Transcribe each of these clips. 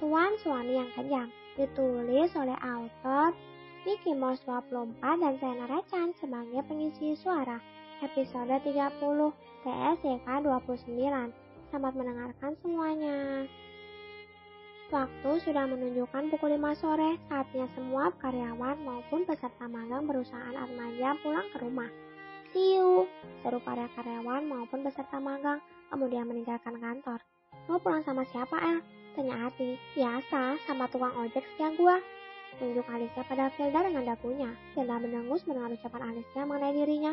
Tuan Suami yang Kejam, ditulis oleh author Mickey Mouse 24 dan Sena Rechan sebagai pengisi suara. Episode 30, TSYK 29. Selamat mendengarkan semuanya. Waktu sudah menunjukkan pukul 5 sore, saatnya semua karyawan maupun peserta magang perusahaan Atmaja pulang ke rumah. See you, seru para karyawan maupun peserta magang, kemudian meninggalkan kantor. Mau pulang sama siapa, El? Tanya Ati. Biasa, sama tukang ojek setia gua. Tunjuk Alicia pada Filda dengan dagunya. Filda mendengus mendengar ucapan Alicia mengenai dirinya.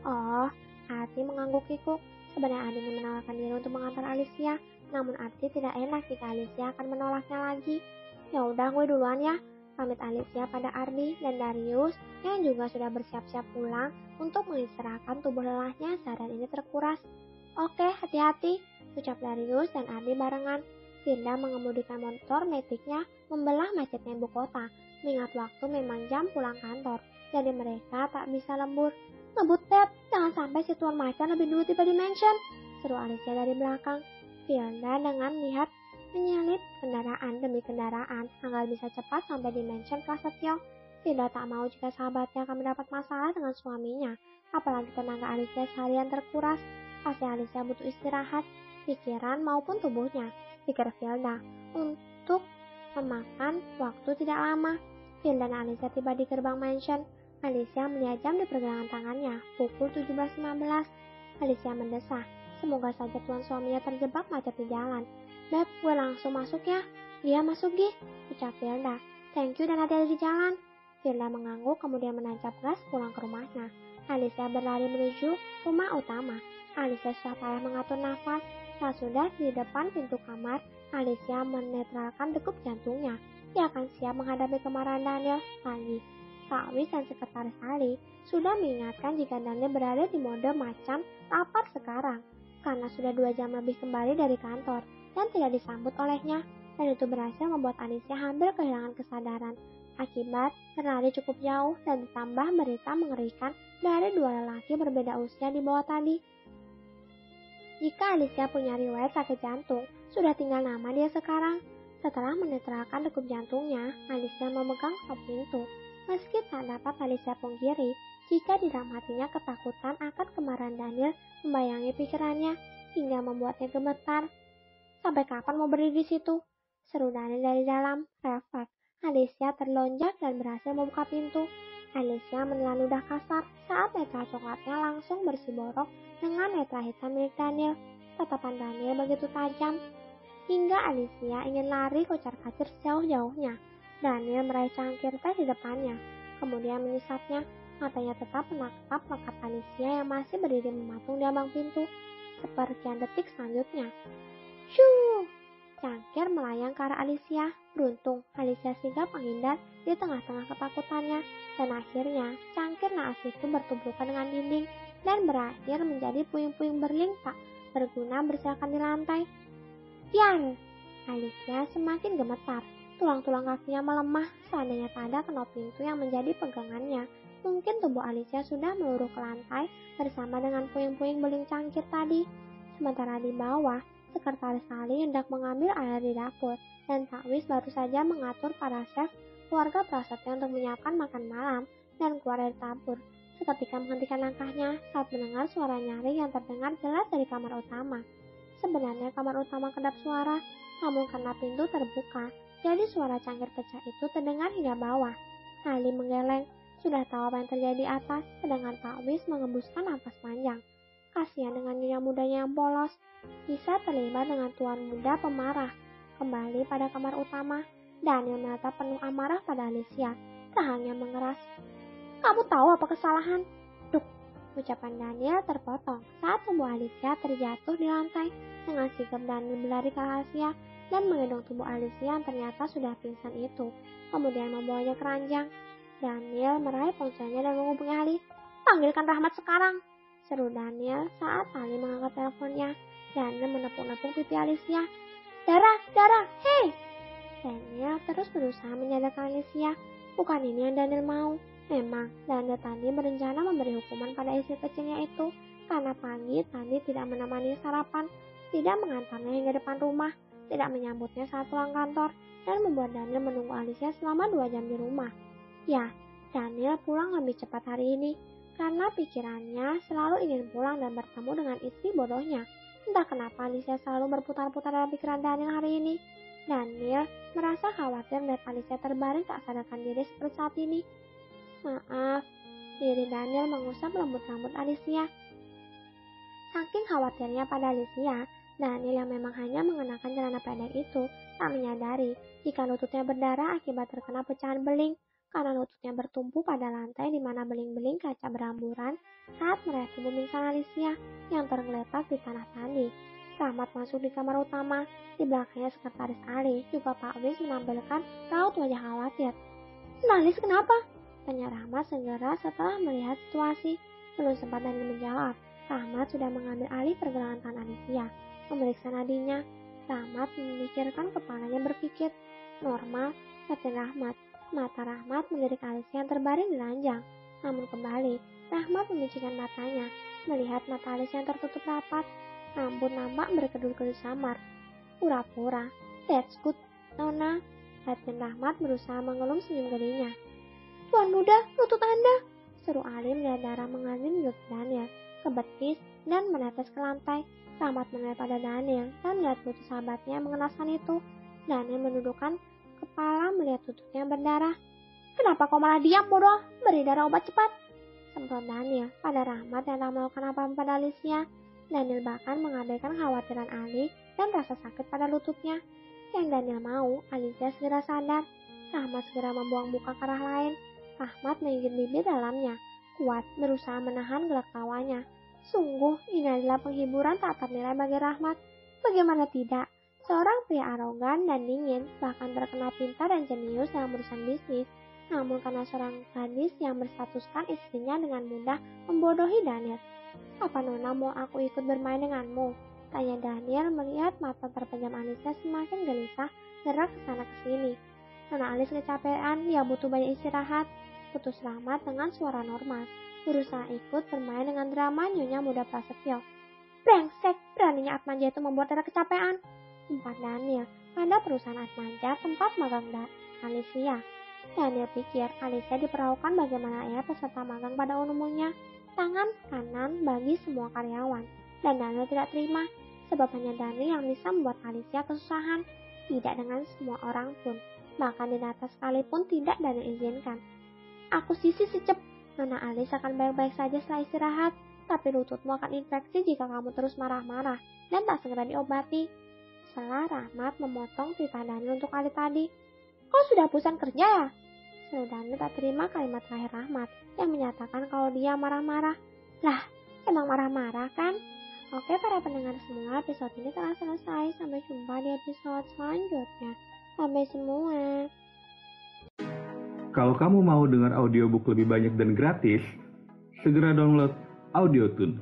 Oh, Ati mengangguk kikuk. Sebenarnya Adi ingin menawarkan diri untuk mengantar Alicia, namun Ati tidak enak jika Alicia akan menolaknya lagi. Ya udah, gue duluan ya. Pamit Alicia pada Ardi dan Darius yang juga sudah bersiap-siap pulang untuk mengistirahatkan tubuh lelahnya seharian ini terkuras. Oke, hati-hati, ucap Darius dan Ardi barengan. Firda mengemudikan motor metiknya membelah macetnya ibu kota. Mengingat waktu memang jam pulang kantor, jadi mereka tak bisa lembur. Ngebut Beb, jangan sampai si Tuan Macan lebih dulu tiba di mansion, seru Alicia dari belakang. Firda dengan lihat menyelip kendaraan demi kendaraan agar bisa cepat sampai di mansion Prasetyo. Firda tak mau jika sahabatnya akan mendapat masalah dengan suaminya, apalagi tenaga Alicia seharian terkuras. Pasti Alicia butuh istirahat, pikiran maupun tubuhnya, pikir Firda, untuk memakan waktu tidak lama. Firda dan Alicia tiba di gerbang mansion. Alicia melihat jam di pergelangan tangannya, pukul 17.15. Alicia mendesah, semoga saja tuan suaminya terjebak macet di jalan. Beb, gue langsung masuk ya. Iya, masuk Gih, ucap Firda. Thank you dan hati-hati di jalan. Firda mengangguk kemudian menancap gas pulang ke rumahnya. Alicia berlari menuju rumah utama. Alicia susah payah mengatur nafas. Saat sudah di depan pintu kamar, Alicia menetralkan degup jantungnya. Dia akan siap menghadapi kemarahan Daniel lagi. Pak Wis dan Sekretaris Ali sudah mengingatkan jika Daniel berada di mode macam lapar sekarang, karena sudah 2 jam lebih kembali dari kantor dan tidak disambut olehnya, dan itu berhasil membuat Alicia hampir kehilangan kesadaran akibat berlari cukup jauh dan ditambah berita mengerikan dari 2 lelaki berbeda usia di bawah tadi. Jika Alicia punya riwayat sakit jantung, sudah tinggal nama dia sekarang. Setelah menetralkan degup jantungnya, Alicia memegang knop pintu. Meski tak dapat Alicia pungkiri, jika di dalam hatinya ketakutan akan kemarahan Daniel membayangi pikirannya hingga membuatnya gemetar. Sampai kapan mau berdiri di situ? Seru Daniel dari dalam. Refleks, Alicia terlonjak dan berhasil membuka pintu. Alicia menelan ludah kasar saat netra coklatnya langsung bersiborok dengan netra hitam milik Daniel. Tatapan Daniel begitu tajam, hingga Alicia ingin lari kocar-kacir sejauh-jauhnya. Daniel meraih cangkir teh di depannya, kemudian menyesapnya. Matanya tetap menatap lekat Alicia yang masih berdiri mematung di ambang pintu. Sepersekian detik selanjutnya, shoo! Cangkir melayang ke arah Alicia. Beruntung, Alicia sigap menghindar di tengah-tengah ketakutannya, dan akhirnya cangkir naas itu bertumpukan dengan dinding dan berakhir menjadi puing-puing berling tak berguna berserakan di lantai. Piar! Alicia semakin gemetar. Tulang-tulang kakinya melemah. Seandainya tak ada knop pintu yang menjadi pegangannya, mungkin tubuh Alicia sudah meluruh ke lantai bersama dengan puing-puing beling cangkir tadi. Sementara di bawah, Sekretaris Ali hendak mengambil air di dapur, dan Pak Wis baru saja mengatur para chef keluarga Prasetyo untuk menyiapkan makan malam dan keluar dari dapur. Seketika menghentikan langkahnya saat mendengar suara nyaring yang terdengar jelas dari kamar utama. Sebenarnya kamar utama kedap suara, namun karena pintu terbuka, jadi suara cangkir pecah itu terdengar hingga bawah. Ali menggeleng, sudah tahu apa yang terjadi di atas, sedangkan Pak Wis mengembuskan nafas panjang. Kasihan dengan nyonya mudanya yang polos, bisa terlibat dengan tuan muda pemarah. Kembali pada kamar utama, Daniel menatap penuh amarah pada Alicia. Rahangnya mengeras. Kamu tahu apa kesalahan? Duk, ucapan Daniel terpotong saat tubuh Alicia terjatuh di lantai. Dengan sigap Daniel berlari ke Alicia dan menggendong tubuh Alicia yang ternyata sudah pingsan itu, kemudian membawanya ke ranjang. Daniel meraih ponselnya dan menghubungi Ali. Panggilkan Rahmat sekarang, seru Daniel saat Ali mengangkat teleponnya. Daniel menepuk-nepuk pipi Alicia. Darah, hei! Daniel terus berusaha menyadarkan Alicia. Bukan ini yang Daniel mau. Memang, Daniel tadi berencana memberi hukuman pada istri kecilnya itu, karena pagi tadi tidak menemani sarapan, tidak mengantarnya hingga depan rumah. tidak menyambutnya saat pulang kantor dan membuat Daniel menunggu Alicia selama 2 jam di rumah. Ya, Daniel pulang lebih cepat hari ini karena pikirannya selalu ingin pulang dan bertemu dengan istri bodohnya. Entah kenapa Alicia selalu berputar-putar dalam pikiran Daniel hari ini. Daniel merasa khawatir melihat Alicia terbaring tak sadarkan diri seperti saat ini. Maaf, diri Daniel mengusap rambut-rambut Alicia. Saking khawatirnya pada Alicia, Daniel yang memang hanya mengenakan celana pendek itu tak menyadari jika lututnya berdarah akibat terkena pecahan beling karena lututnya bertumpu pada lantai di mana beling-beling kaca beramburan saat melihat tubuh pingsan Alicia yang tergeletak di tanah tadi. Rahmat masuk di kamar utama. Di belakangnya sekretaris Ali, juga Pak Wis menampilkan raut wajah khawatir. "Nalis kenapa?" tanya Rahmat segera setelah melihat situasi. Belum sempat Daniel menjawab, Rahmat sudah mengambil alih pergelangan tangan Alicia, memeriksa nadinya. Rahmat memikirkan, kepalanya berpikir. Normal, kata Rahmat. Mata Rahmat melirik Alicia yang terbaring di ranjang. Namun kembali, Rahmat memicikkan matanya, melihat mata Alicia yang tertutup rapat. Rambut nampak berkedut-kedut samar. Pura-pura. "That's good, Nona." Batin Rahmat berusaha mengelum senyum gerinya. "Tuan muda, lutut Anda!" seru Ali melihat darah mengalir di lutut Daniel, ke betis, dan menetes ke lantai. Rahmat menoleh pada Daniel dan melihat lutut sahabatnya yang mengenaskan itu. Daniel mendudukkan kepala melihat lututnya berdarah. "Kenapa kau malah diam, bodoh? Beri darah obat cepat!" semprot Daniel pada Rahmat yang tak melakukan apa-apa pada Alicia. Daniel bahkan mengabaikan khawatiran Ali dan rasa sakit pada lututnya. Yang Daniel mau, Alicia segera sadar. Rahmat segera membuang muka ke arah lain. Rahmat menggigit bibir dalamnya, kuat berusaha menahan gelak tawanya. Sungguh, ini adalah penghiburan tak ternilai bagi Rahmat. Bagaimana tidak? Seorang pria arogan dan dingin, bahkan terkenal pintar dan jenius dalam urusan bisnis. Namun karena seorang gadis yang berstatuskan istrinya dengan mudah membodohi Daniel. "Apa Nona mau aku ikut bermain denganmu?" tanya Daniel melihat mata terpejam Alicia semakin gelisah gerak ke sana ke sini. "Nona Alis kecapean, dia butuh banyak istirahat," putus Rahmat dengan suara normal, berusaha ikut bermain dengan drama Nyonya Muda Prasetyo. "Brengsek, beraninya Atmaja itu membuat Dara kecapean," umpat Daniel pada perusahaan Atmaja tempat magang Alicia. Daniel pikir Alicia diperlakukan bagaimana ia peserta magang pada umumnya, tangan kanan bagi semua karyawan. Dan Daniel tidak terima, sebab hanya Daniel yang bisa membuat Alicia kesusahan. Tidak dengan semua orang pun, bahkan Dinata sekalipun tidak Daniel izinkan. "Aku sisi secep, Nona Alis akan baik-baik saja setelah istirahat, tapi lututmu akan infeksi jika kamu terus marah-marah dan tak segera diobati." Setelah Rahmat memotong titah Daniel untuk kali tadi. "Kau sudah bosan kerja ya?" seru Daniel tak terima kalimat terakhir Rahmat yang menyatakan kalau dia marah-marah. Lah, emang marah-marah kan? Oke para pendengar semua, episode ini telah selesai. Sampai jumpa di episode selanjutnya. Sampai semua. Kalau kamu mau dengar audiobook lebih banyak dan gratis, segera download Audiotune.